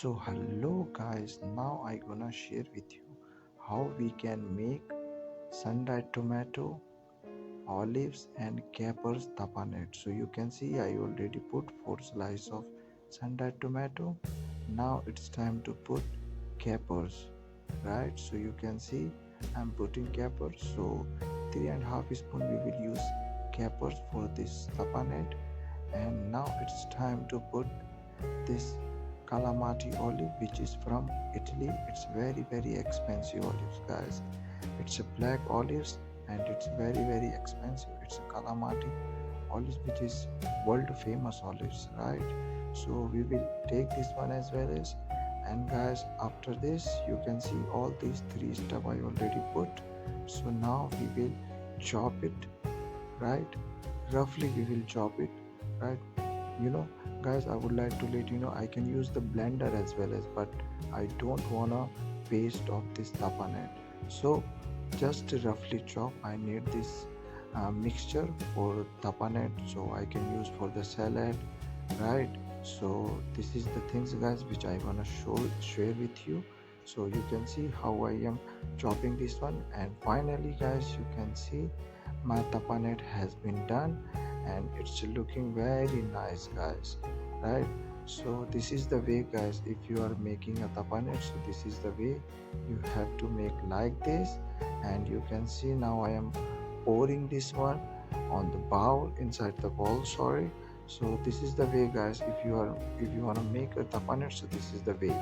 So hello guys, now I gonna share with you how we can make sun-dried tomato, olives and capers tapenade. So you can see I already put 4 slices of sun-dried tomato. Now it's time to put capers, right? So you can see I'm putting capers. So 3.5 spoon we will use capers for this tapenade. And now it's time to put this calamati olive which is from Italy. It's very expensive olives guys. It's a black olives and it's very expensive. It's a calamati olives which is world famous olives, right? So we will take this one as well as, and guys, after this you can see all these three stuff I already put. So now we will chop it, right? Roughly we will chop it, right? you know Guys, I would like to let you know I can use the blender as well as, but I don't wanna paste of this tapenade. So just roughly chop. I need this mixture for tapenade so I can use for the salad, right? So this is the things guys which I wanna share with you. So you can see how I am chopping this one, and finally guys, you can see my tapenade has been done and it's looking very nice guys, right? So this is the way guys, if you are making a tapenade, so this is the way you have to make like this. And you can see now I am pouring this one on the bowl, inside the bowl, sorry. So this is the way guys, if you want to make a tapenade, so this is the way.